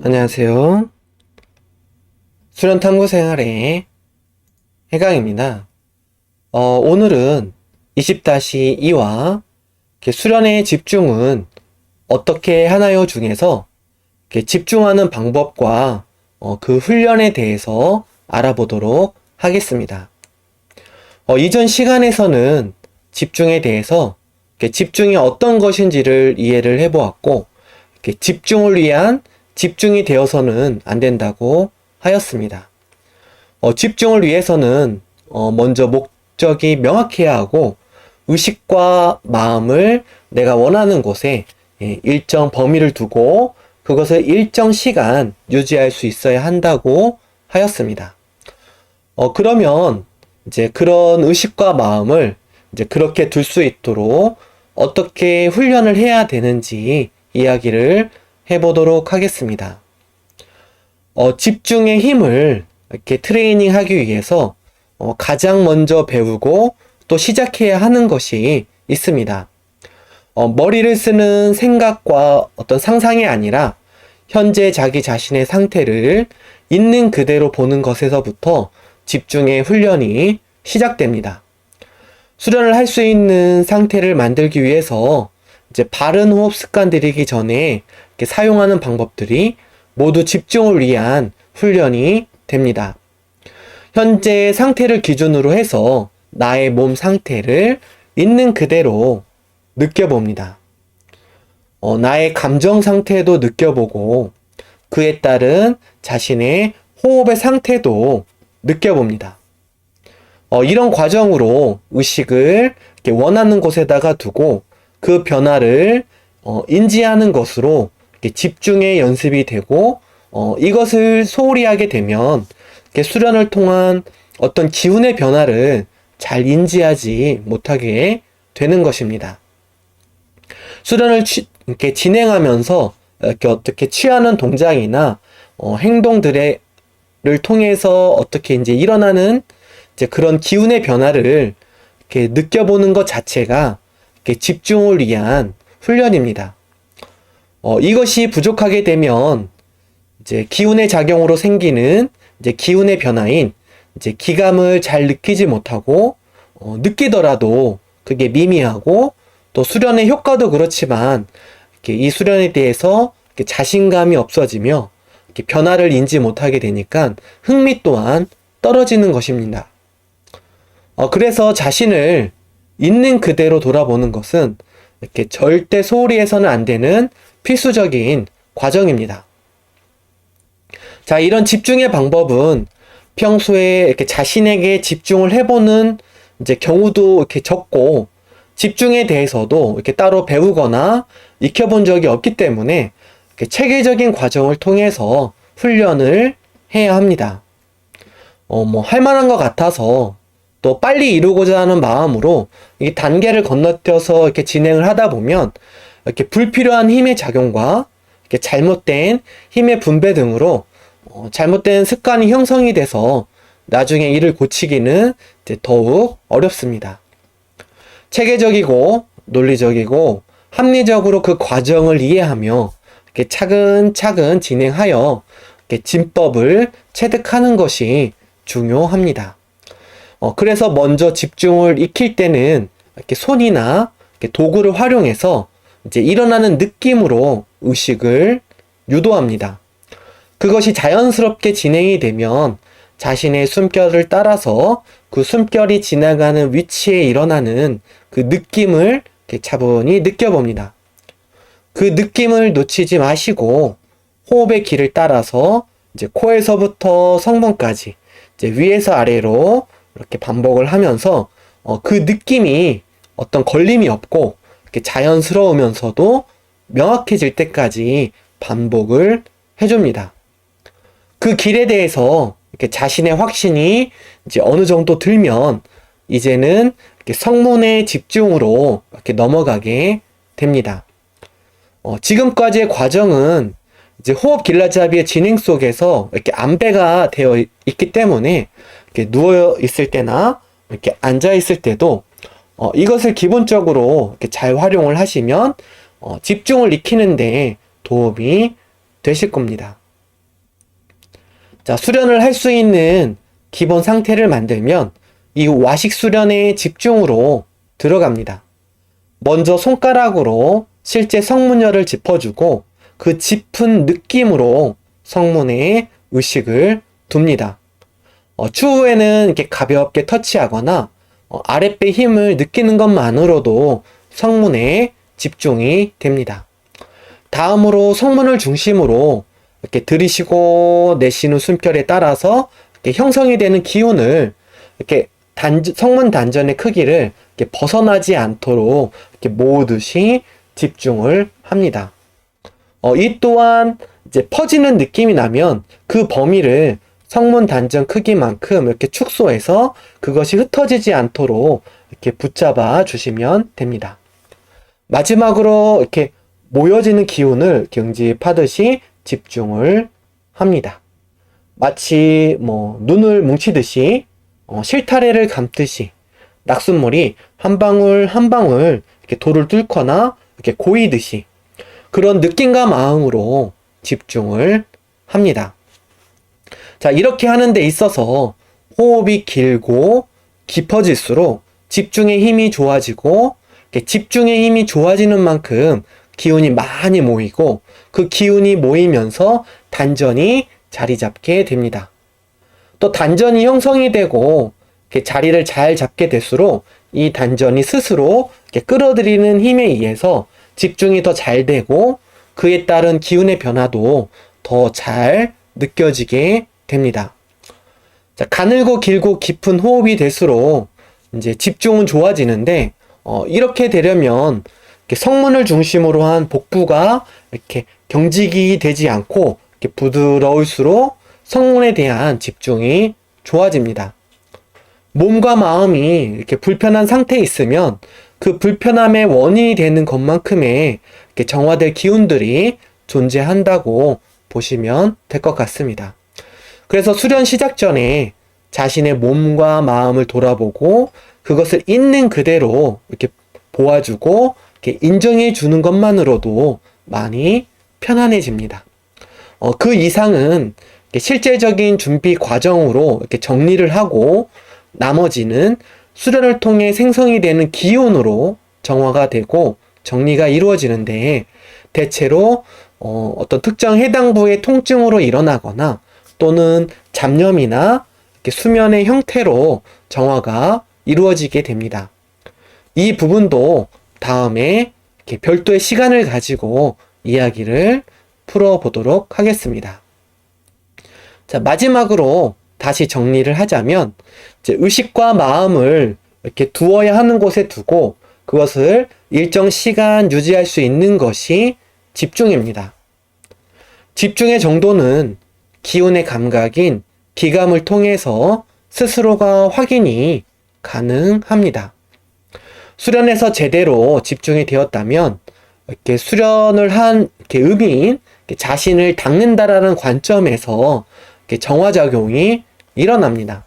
안녕하세요. 수련탐구 생활의 해강입니다. 오늘은 20-2와 수련의 집중은 어떻게 하나요 중에서 집중하는 방법과 그 훈련에 대해서 알아보도록 하겠습니다. 이전 시간에서는 집중에 대해서 집중이 어떤 것인지를 이해를 해보았고, 집중을 위한 집중이 되어서는 안 된다고 하였습니다. 집중을 위해서는 먼저 목적이 명확해야 하고, 의식과 마음을 내가 원하는 곳에 일정 범위를 두고 그것을 일정 시간 유지할 수 있어야 한다고 하였습니다. 그러면 이제 그런 의식과 마음을 이제 그렇게 둘 수 있도록 어떻게 훈련을 해야 되는지 이야기를 해보도록 하겠습니다. 집중의 힘을 이렇게 트레이닝 하기 위해서 가장 먼저 배우고 또 시작해야 하는 것이 있습니다. 머리를 쓰는 생각과 어떤 상상이 아니라 현재 자기 자신의 상태를 있는 그대로 보는 것에서부터 집중의 훈련이 시작됩니다. 수련을 할 수 있는 상태를 만들기 위해서 이제 바른 호흡 습관 들이기 전에 이렇게 사용하는 방법들이 모두 집중을 위한 훈련이 됩니다. 현재 상태를 기준으로 해서 나의 몸 상태를 있는 그대로 느껴봅니다. 나의 감정 상태도 느껴보고 그에 따른 자신의 호흡의 상태도 느껴봅니다. 이런 과정으로 의식을 이렇게 원하는 곳에다가 두고 그 변화를 인지하는 것으로 이렇게 집중의 연습이 되고 이것을 소홀히 하게 되면 이렇게 수련을 통한 어떤 기운의 변화를 잘 인지하지 못하게 되는 것입니다. 수련을 이렇게 진행하면서 이렇게 어떻게 취하는 동작이나 행동들을 통해서 어떻게 이제 일어나는 이제 그런 기운의 변화를 이렇게 느껴보는 것 자체가 이렇게 집중을 위한 훈련입니다. 이것이 부족하게 되면 이제 기운의 작용으로 생기는 이제 기운의 변화인 이제 기감을 잘 느끼지 못하고 느끼더라도 그게 미미하고 또 수련의 효과도 그렇지만 이렇게 이 수련에 대해서 이렇게 자신감이 없어지며 이렇게 변화를 인지 못하게 되니까 흥미 또한 떨어지는 것입니다. 그래서 자신을 있는 그대로 돌아보는 것은 이렇게 절대 소홀히 해서는 안 되는 필수적인 과정입니다. 자, 이런 집중의 방법은 평소에 이렇게 자신에게 집중을 해보는 이제 경우도 이렇게 적고 집중에 대해서도 이렇게 따로 배우거나 익혀본 적이 없기 때문에 이렇게 체계적인 과정을 통해서 훈련을 해야 합니다. 할 만한 것 같아서 또 빨리 이루고자 하는 마음으로 이 단계를 건너뛰어서 이렇게 진행을 하다 보면 이렇게 불필요한 힘의 작용과 이렇게 잘못된 힘의 분배 등으로 잘못된 습관이 형성이 돼서 나중에 이를 고치기는 이제 더욱 어렵습니다. 체계적이고 논리적이고 합리적으로 그 과정을 이해하며 이렇게 차근차근 진행하여 이렇게 진법을 체득하는 것이 중요합니다. 그래서 먼저 집중을 익힐 때는 이렇게 손이나 이렇게 도구를 활용해서 이제 일어나는 느낌으로 의식을 유도합니다. 그것이 자연스럽게 진행이 되면 자신의 숨결을 따라서 그 숨결이 지나가는 위치에 일어나는 그 느낌을 이렇게 차분히 느껴봅니다. 그 느낌을 놓치지 마시고 호흡의 길을 따라서 이제 코에서부터 성문까지 이제 위에서 아래로 이렇게 반복을 하면서 그 느낌이 어떤 걸림이 없고 이렇게 자연스러우면서도 명확해질 때까지 반복을 해줍니다. 그 길에 대해서 이렇게 자신의 확신이 이제 어느 정도 들면 이제는 이렇게 성문의 집중으로 이렇게 넘어가게 됩니다. 지금까지의 과정은 이제 호흡 길라잡이의 진행 속에서 이렇게 안배가 되어 있기 때문에 이렇게 누워 있을 때나 이렇게 앉아 있을 때도 이것을 기본적으로 이렇게 잘 활용을 하시면 집중을 익히는데 도움이 되실 겁니다. 자, 수련을 할 수 있는 기본 상태를 만들면 이 와식 수련의 집중으로 들어갑니다. 먼저 손가락으로 실제 성문열을 짚어주고 그 짚은 느낌으로 성문에 의식을 둡니다. 추후에는 이렇게 가볍게 터치하거나 아랫배 힘을 느끼는 것만으로도 성문에 집중이 됩니다. 다음으로 성문을 중심으로 이렇게 들이쉬고 내쉬는 숨결에 따라서 이렇게 형성이 되는 기운을 이렇게 성문 단전의 크기를 이렇게 벗어나지 않도록 이렇게 모으듯이 집중을 합니다. 이 또한 이제 퍼지는 느낌이 나면 그 범위를 성문 단전 크기만큼 이렇게 축소해서 그것이 흩어지지 않도록 이렇게 붙잡아 주시면 됩니다. 마지막으로 이렇게 모여지는 기운을 경집하듯이 집중을 합니다. 마치 눈을 뭉치듯이 실타래를 감듯이 낙숫물이 한 방울 한 방울 이렇게 돌을 뚫거나 이렇게 고이듯이 그런 느낌과 마음으로 집중을 합니다. 자, 이렇게 하는 데 있어서 호흡이 길고 깊어질수록 집중의 힘이 좋아지고 집중의 힘이 좋아지는 만큼 기운이 많이 모이고 그 기운이 모이면서 단전이 자리 잡게 됩니다. 또 단전이 형성이 되고 자리를 잘 잡게 될수록 이 단전이 스스로 끌어들이는 힘에 의해서 집중이 더 잘 되고 그에 따른 기운의 변화도 더 잘 느껴지게 됩니다. 자, 가늘고 길고 깊은 호흡이 될수록 이제 집중은 좋아지는데 이렇게 되려면 이렇게 성문을 중심으로 한 복부가 이렇게 경직이 되지 않고 이렇게 부드러울수록 성문에 대한 집중이 좋아집니다. 몸과 마음이 이렇게 불편한 상태에 있으면 그 불편함의 원인이 되는 것만큼의 이렇게 정화될 기운들이 존재한다고 보시면 될 것 같습니다. 그래서 수련 시작 전에 자신의 몸과 마음을 돌아보고 그것을 있는 그대로 이렇게 보아주고 이렇게 인정해 주는 것만으로도 많이 편안해집니다. 그 이상은 실제적인 준비 과정으로 이렇게 정리를 하고 나머지는 수련을 통해 생성이 되는 기운으로 정화가 되고 정리가 이루어지는데 대체로 어떤 특정 해당 부의 통증으로 일어나거나 또는 잡념이나 이렇게 수면의 형태로 정화가 이루어지게 됩니다. 이 부분도 다음에 이렇게 별도의 시간을 가지고 이야기를 풀어보도록 하겠습니다. 자, 마지막으로 다시 정리를 하자면 이제 의식과 마음을 이렇게 두어야 하는 곳에 두고 그것을 일정 시간 유지할 수 있는 것이 집중입니다. 집중의 정도는 기운의 감각인 기감을 통해서 스스로가 확인이 가능합니다. 수련에서 제대로 집중이 되었다면 이렇게 수련을 한 이렇게 의미인 자신을 닦는다라는 관점에서 이렇게 정화작용이 일어납니다.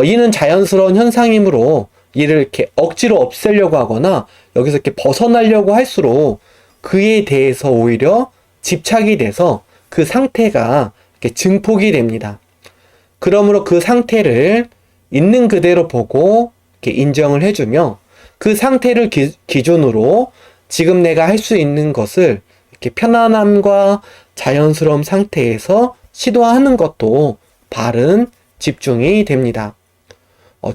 이는 자연스러운 현상이므로 이를 이렇게 억지로 없애려고 하거나 여기서 이렇게 벗어나려고 할수록 그에 대해서 오히려 집착이 돼서 그 상태가 이렇게 증폭이 됩니다. 그러므로 그 상태를 있는 그대로 보고 이렇게 인정을 해주며 그 상태를 기준으로 지금 내가 할 수 있는 것을 이렇게 편안함과 자연스러운 상태에서 시도하는 것도 바른 집중이 됩니다.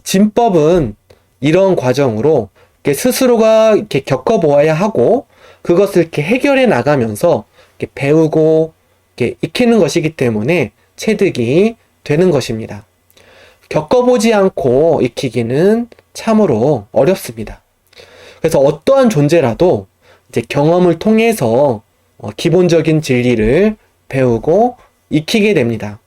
진법은 이런 과정으로 이렇게 스스로가 이렇게 겪어보아야 하고 그것을 이렇게 해결해 나가면서 이렇게 배우고 이렇게 익히는 것이기 때문에 체득이 되는 것입니다. 겪어보지 않고 익히기는 참으로 어렵습니다. 그래서 어떠한 존재라도 이제 경험을 통해서 기본적인 진리를 배우고 익히게 됩니다.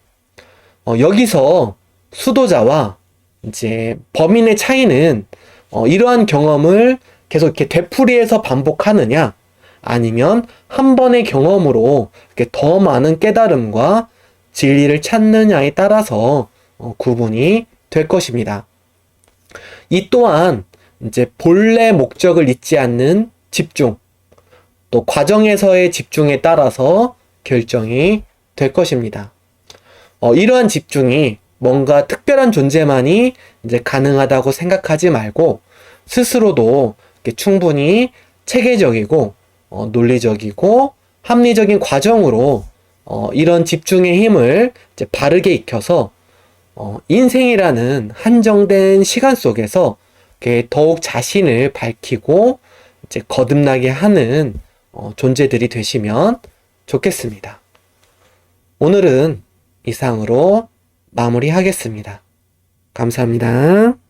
여기서 수도자와 이제 범인의 차이는 이러한 경험을 계속 이렇게 되풀이해서 반복하느냐 아니면 한 번의 경험으로 이렇게 더 많은 깨달음과 진리를 찾느냐에 따라서 구분이 될 것입니다. 이 또한 이제 본래 목적을 잊지 않는 집중, 또 과정에서의 집중에 따라서 결정이 될 것입니다. 이러한 집중이 뭔가 특별한 존재만이 이제 가능하다고 생각하지 말고 스스로도 이렇게 충분히 체계적이고 논리적이고 합리적인 과정으로 이런 집중의 힘을 이제 바르게 익혀서 인생이라는 한정된 시간 속에서 이렇게 더욱 자신을 밝히고 이제 거듭나게 하는 존재들이 되시면 좋겠습니다. 오늘은 이상으로 마무리하겠습니다. 감사합니다.